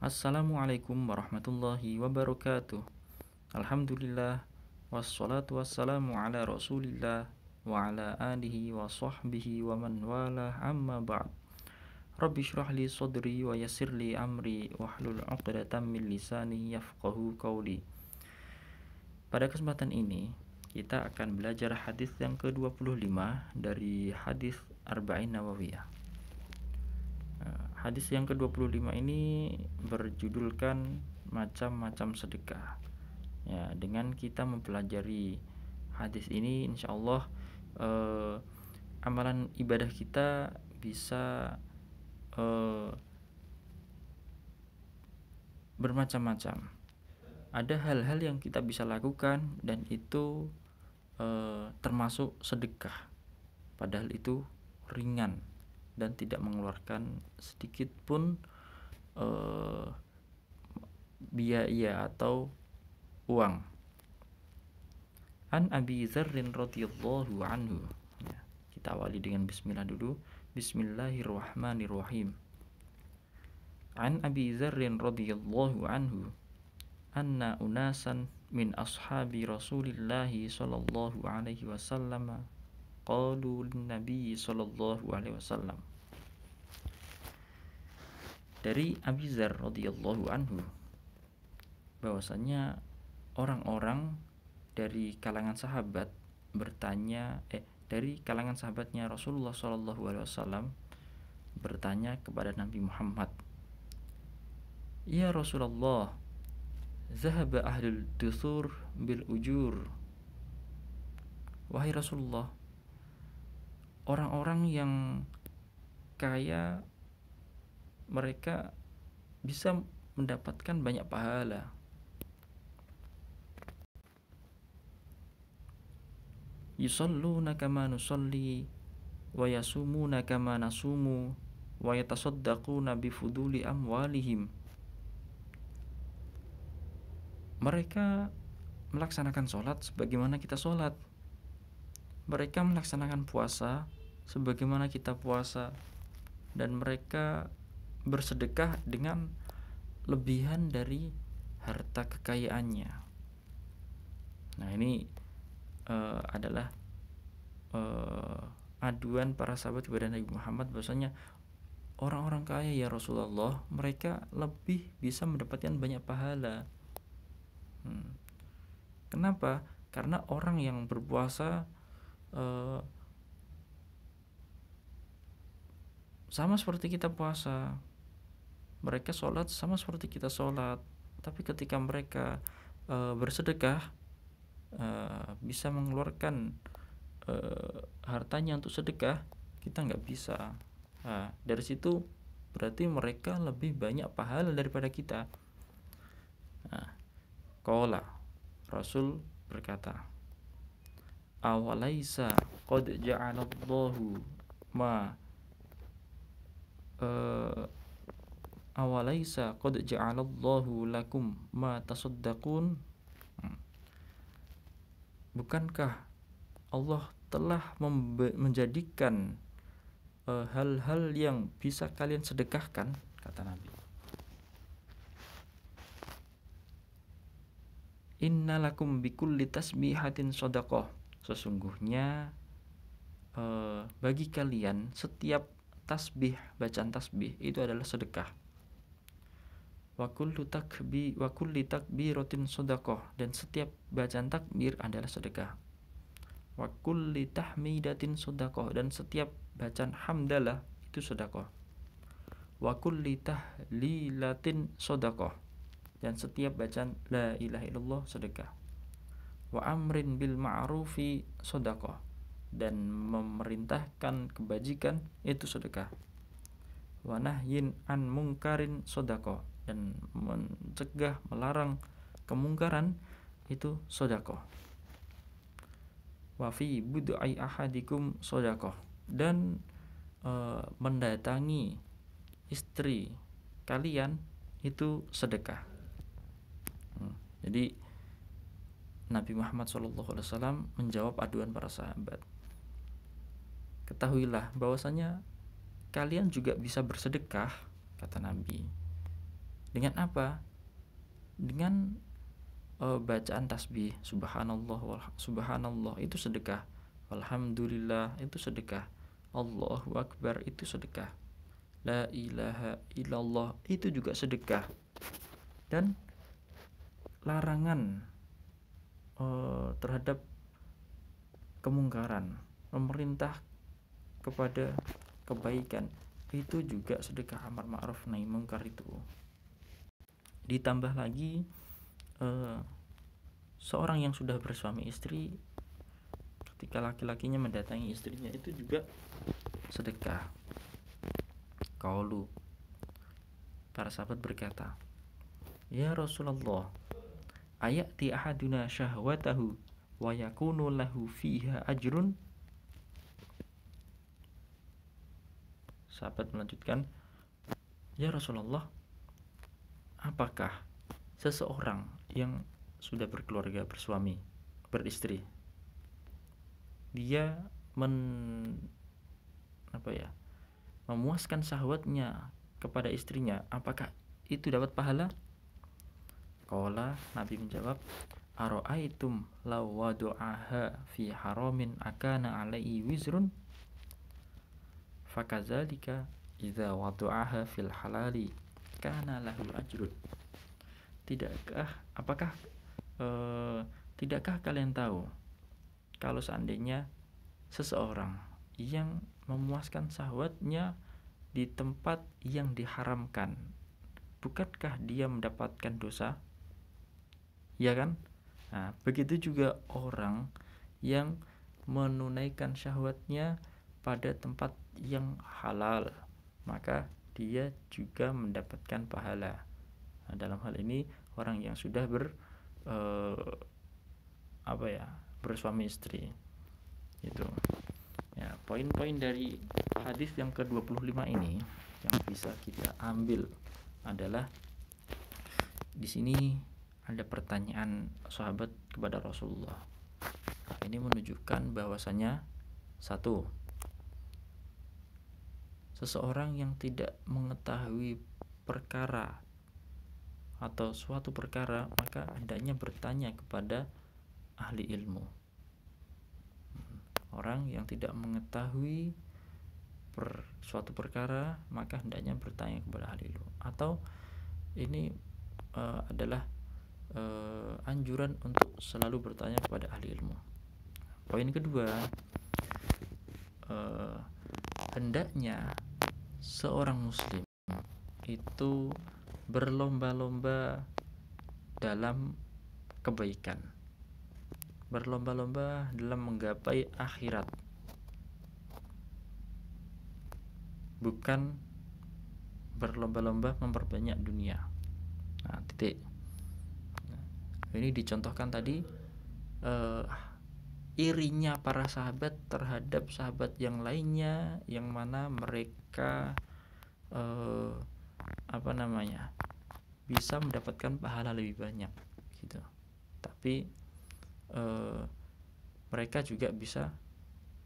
Assalamualaikum warahmatullahi wabarakatuh. Alhamdulillah, wassalatu wassalamu ala rasulillah wa ala alihi wa sahbihi wa man wala amma ba'd. Rabbi shrah li sadri wa yassir li amri wahlul 'uqdatam min lisani yafqahu qawli. Pada kesempatan ini kita akan belajar hadis yang ke-25 dari hadis Arba'in Nawawiyah. Hadis yang ke-25 ini berjudulkan macam-macam sedekah. Ya, dengan kita mempelajari hadis ini, insya Allah amalan ibadah kita bisa bermacam-macam. Ada hal-hal yang kita bisa lakukan dan itu termasuk sedekah, padahal itu ringan dan tidak mengeluarkan sedikit pun biaya atau uang. An Abi Dzarrin radhiyallahu anhu. Ya, kita awali dengan bismillah dulu. Bismillahirrahmanirrahim. An Abi Dzarrin radhiyallahu anhu anna unasan min ashabi Rasulillahi sallallahu alaihi wasallam qalu lin-nabi sallallahu alaihi wasallam. Dari Abi Dzar radhiyallahu anhu bahwasanya orang-orang dari kalangan sahabat dari kalangan sahabatnya Rasulullah sallallahu alaihi wasallam bertanya kepada Nabi Muhammad, "Ya Rasulullah, zahaba ahlul dusur bil ujur." Wahai Rasulullah, orang-orang yang kaya mereka bisa mendapatkan banyak pahala. Yusalluna kama nusalli wa yasumuna kama nasumu wa yatasaddaquna bifuduli amwalihim. Mereka melaksanakan sholat sebagaimana kita sholat. Mereka melaksanakan puasa sebagaimana kita puasa. Dan mereka bersedekah dengan lebihan dari harta kekayaannya. Nah, ini adalah aduan para sahabat kepada Nabi Muhammad bahwasanya orang-orang kaya ya Rasulullah, mereka lebih bisa mendapatkan banyak pahala. Kenapa? Karena orang yang berpuasa sama seperti kita puasa, mereka sholat sama seperti kita sholat, tapi ketika mereka bersedekah bisa mengeluarkan hartanya untuk sedekah, kita nggak bisa. Dari situ berarti mereka lebih banyak pahala daripada kita. Qala, Rasul berkata, awalaisa qad ja'alallahu ma awalaisa qad ja'alallahu lakum ma tasaddaqun. Bukankah Allah telah menjadikan hal-hal yang bisa kalian sedekahkan, kata Nabi. Innalakum bikulli tasbihatin shadaqah. Sesungguhnya bagi kalian setiap tasbih, bacaan tasbih itu adalah sedekah. Wa kulli takbiratin shadaqah, dan setiap bacaan takbir adalah sedekah. Wa kulli tahmidatin shadaqah, dan setiap bacaan hamdalah itu sedekah. Wa kulli tahlilatin shadaqah, dan setiap bacaan la ilaha illallah sedekah. Wa amrin bil ma'rufi shadaqah, dan memerintahkan kebajikan itu sedekah. Wa nahyin an mungkarin shadaqah, dan mencegah, melarang kemungkaran itu sedekah. Wa fi bud'i ahadikum shadaqah, dan mendatangi istri kalian itu sedekah. Jadi Nabi Muhammad SAW menjawab aduan para sahabat. Ketahuilah bahwasanya kalian juga bisa bersedekah, kata Nabi, Dengan apa? Dengan bacaan tasbih, subhanallah itu sedekah, alhamdulillah itu sedekah, Allahu akbar itu sedekah, la ilaha illallah itu juga sedekah. Dan larangan terhadap kemungkaran, memerintah kepada kebaikan itu juga sedekah, amar ma'ruf nahi mungkar itu. Ditambah lagi seorang yang sudah bersuami istri, ketika laki-lakinya mendatangi istrinya itu juga sedekah. Qaulu, para sahabat berkata, ya Rasulullah, ayati ahaduna syahwatahu wa yakunu lahu fiha ajrun. Sahabat melanjutkan, ya Rasulullah, apakah seseorang yang sudah berkeluarga, bersuami, beristri, dia memuaskan syahwatnya kepada istrinya, apakah itu dapat pahala? Qala, Nabi menjawab, aro'aitum law wadu'aha fi haramin akana alaihi wizrun fakadzalika idza wadu'aha fil halali kana lahu ajrun. Tidakkah kalian tahu kalau seandainya seseorang yang memuaskan syahwatnya di tempat yang diharamkan, bukankah dia mendapatkan dosa? Ya kan? Nah, begitu juga orang yang menunaikan syahwatnya pada tempat yang halal, maka dia juga mendapatkan pahala. Nah, dalam hal ini orang yang sudah bersuami istri. Itu. Ya, poin-poin dari hadis yang ke-25 ini yang bisa kita ambil adalah di sini ada pertanyaan sahabat kepada Rasulullah. Ini menunjukkan bahwasanya satu, seseorang yang tidak mengetahui perkara atau suatu perkara, maka hendaknya bertanya kepada ahli ilmu. Orang yang tidak mengetahui suatu perkara, maka hendaknya bertanya kepada ahli ilmu. Atau ini adalah anjuran untuk selalu bertanya kepada ahli ilmu. Poin kedua, hendaknya seorang muslim itu berlomba-lomba dalam kebaikan, berlomba-lomba dalam menggapai akhirat, bukan berlomba-lomba memperbanyak dunia. Nah, titik. Ini dicontohkan tadi irinya para sahabat terhadap sahabat yang lainnya, yang mana mereka bisa mendapatkan pahala lebih banyak gitu. Tapi mereka juga bisa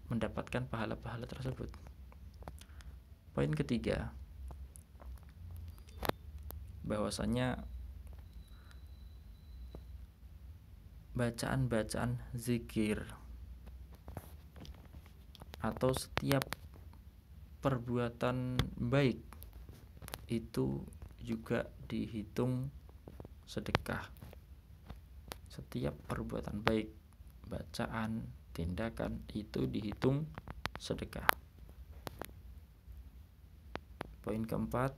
mendapatkan pahala-pahala tersebut. Poin ketiga, bahwasanya bacaan-bacaan zikir atau setiap perbuatan baik itu juga dihitung sedekah. Setiap perbuatan baik, bacaan, tindakan itu dihitung sedekah. Poin keempat,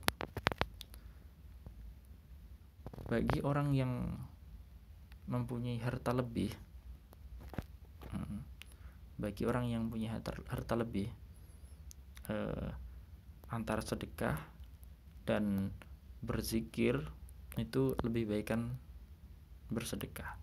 bagi orang yang mempunyai harta lebih, antara sedekah dan berzikir itu lebih baikkan bersedekah.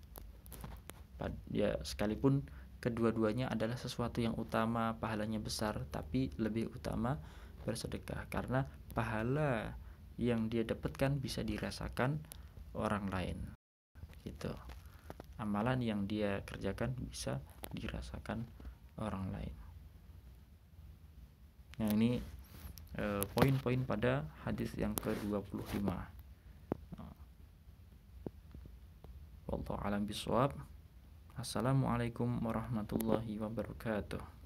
Ya, sekalipun kedua-duanya adalah sesuatu yang utama, pahalanya besar, tapi lebih utama bersedekah karena pahala yang dia dapatkan bisa dirasakan orang lain gitu. Amalan yang dia kerjakan bisa dirasakan orang lain. Nah, ini poin-poin pada hadis yang ke-25. Wallahu a'lam bishawab. Assalamualaikum warahmatullahi wabarakatuh.